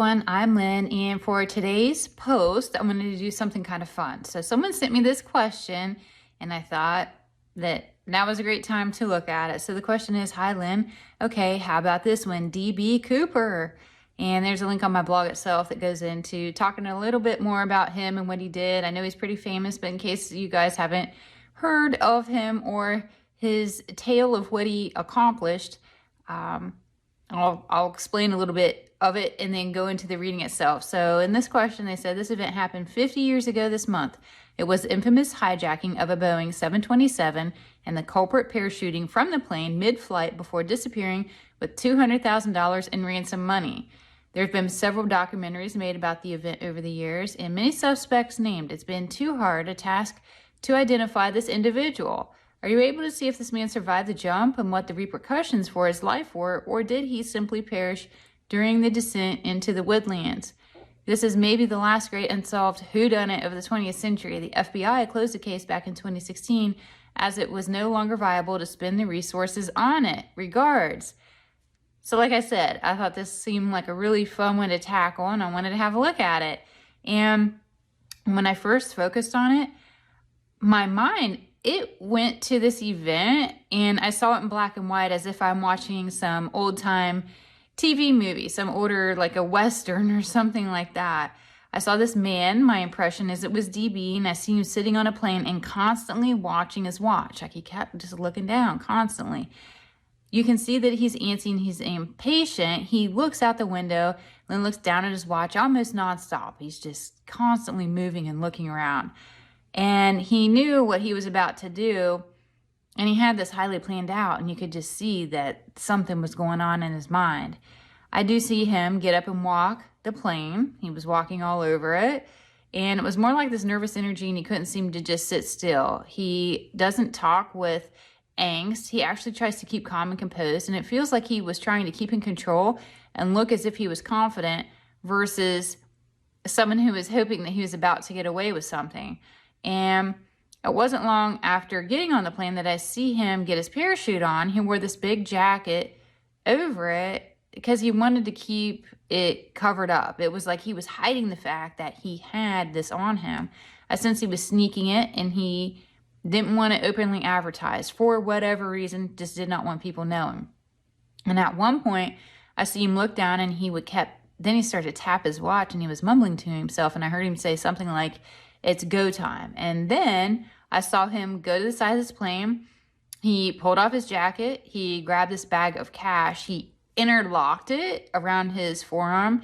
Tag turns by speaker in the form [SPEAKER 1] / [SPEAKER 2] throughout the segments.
[SPEAKER 1] everyone, I'm Lynn, and for today's post, I'm going to do something kind of fun. So someone sent me this question, and I thought that now was a great time to look at it. So the question is, hi Lynn, okay, how about this one, DB Cooper? And there's a link on my blog itself that goes into talking a little bit more about him and what he did. I know he's pretty famous, but in case you guys haven't heard of him or his tale of what he accomplished, I'll explain a little bit of it and then go into the reading itself. So in this question, they said this event happened 50 years ago this month. It was the infamous hijacking of a Boeing 727 and the culprit parachuting from the plane mid-flight before disappearing with $200,000 in ransom money. There have been several documentaries made about the event over the years and many suspects named. It's been too hard a task to identify this individual. Are you able to see if this man survived the jump and what the repercussions for his life were, or did he simply perish during the descent into the woodlands? This is maybe the last great unsolved whodunit of the 20th century. The FBI closed the case back in 2016 as it was no longer viable to spend the resources on it. Regards. So like I said, I thought this seemed like a really fun one to tackle, and I wanted to have a look at it. And when I first focused on it, my mind, it went to this event, and I saw it in black and white as if I'm watching some old-time TV movie, some older, like a Western or something like that. I saw this man, my impression is it was DB, and I see him sitting on a plane and constantly watching his watch. Like he kept just looking down constantly. You can see that he's antsy, he's impatient. He looks out the window, then looks down at his watch almost nonstop. He's just constantly moving and looking around. And he knew what he was about to do, and he had this highly planned out, and you could just see that something was going on in his mind. I do see him get up and walk the plane. He was walking all over it, and it was more like this nervous energy, and he couldn't seem to just sit still. He doesn't talk with angst. He actually tries to keep calm and composed, and it feels like he was trying to keep in control and look as if he was confident versus someone who was hoping that he was about to get away with something. And it wasn't long after getting on the plane that I see him get his parachute on. He wore this big jacket over it because he wanted to keep it covered up. It was like he was hiding the fact that he had this on him. I sense he was sneaking it, and he didn't want it openly advertised for whatever reason, just did not want people knowing. And at one point, I see him look down, and then he started to tap his watch, and he was mumbling to himself, and I heard him say something like, "It's go time." And then I saw him go to the side of his plane. He pulled off his jacket. He grabbed this bag of cash. He interlocked it around his forearm.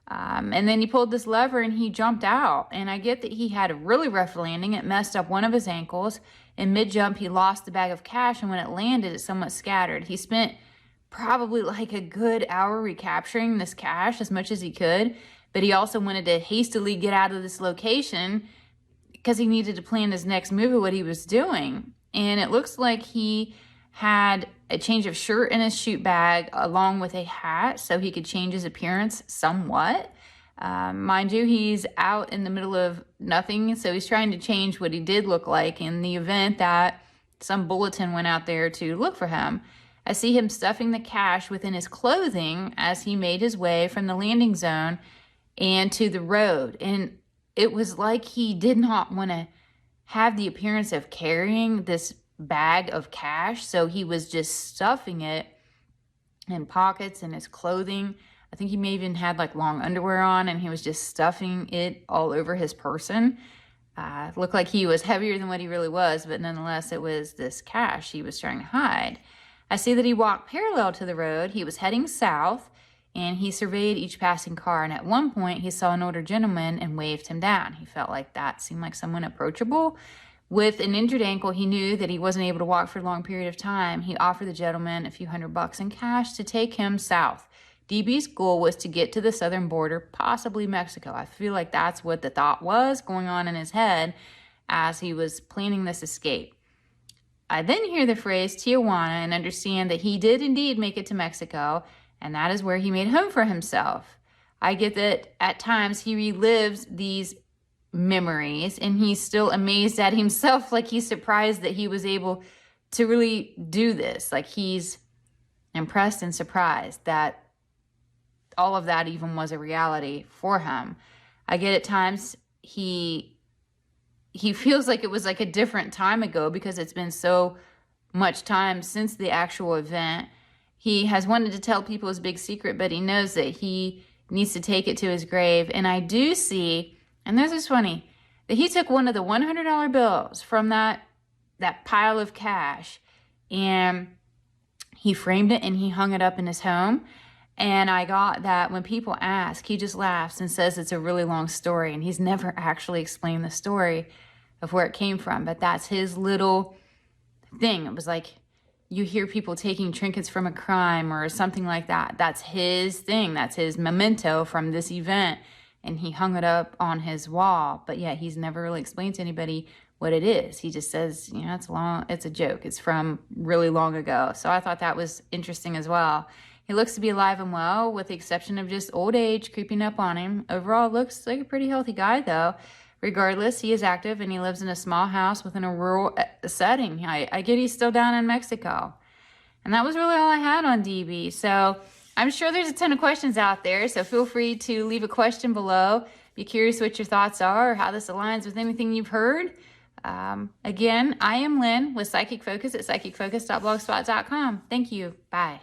[SPEAKER 1] And then he pulled this lever and he jumped out. And I get that he had a really rough landing. It messed up one of his ankles. In mid-jump, he lost the bag of cash. And when it landed, it somewhat scattered. He spent probably like a good hour recapturing this cash as much as he could. But he also wanted to hastily get out of this location because he needed to plan his next move of what he was doing. And it looks like he had a change of shirt in his chute bag along with a hat so he could change his appearance somewhat. Mind you, he's out in the middle of nothing, so he's trying to change what he did look like in the event that some bulletin went out there to look for him. I see him stuffing the cash within his clothing as he made his way from the landing zone and to the road. And it was like he did not want to have the appearance of carrying this bag of cash, so he was just stuffing it in pockets in his clothing. I think he may even had like long underwear on, and he was just stuffing it all over his person. It looked like he was heavier than what he really was, but nonetheless, it was this cash he was trying to hide. I see that he walked parallel to the road. He was heading south, and he surveyed each passing car, and at one point he saw an older gentleman and waved him down. He felt like that seemed like someone approachable. With an injured ankle, he knew that he wasn't able to walk for a long period of time. He offered the gentleman a few $100 in cash to take him south. DB's goal was to get to the southern border, possibly Mexico. I feel like that's what the thought was going on in his head as he was planning this escape. I then hear the phrase Tijuana and understand that he did indeed make it to Mexico, and that is where he made home for himself. I get that at times he relives these memories and he's still amazed at himself, like he's surprised that he was able to really do this. Like he's impressed and surprised that all of that even was a reality for him. I get at times he feels like it was like a different time ago because it's been so much time since the actual event. He has wanted to tell people his big secret, but he knows that he needs to take it to his grave. And I do see, and this is funny, that he took one of the $100 bills from that pile of cash and he framed it and he hung it up in his home. And I got that when people ask, he just laughs and says it's a really long story. And he's never actually explained the story of where it came from. But that's his little thing. It was like you hear people taking trinkets from a crime or something like that. That's his thing. That's his memento from this event. And he hung it up on his wall. But yeah, he's never really explained to anybody what it is. He just says, you know, it's a joke. It's from really long ago. So I thought that was interesting as well. He looks to be alive and well, with the exception of just old age creeping up on him. Overall, looks like a pretty healthy guy, though. Regardless, he is active and he lives in a small house within a rural setting. I get he's still down in Mexico. And that was really all I had on DB. So I'm sure there's a ton of questions out there, so feel free to leave a question below. Be curious what your thoughts are or how this aligns with anything you've heard. Again, I am Lynn with Psychic Focus at psychicfocus.blogspot.com. Thank you. Bye.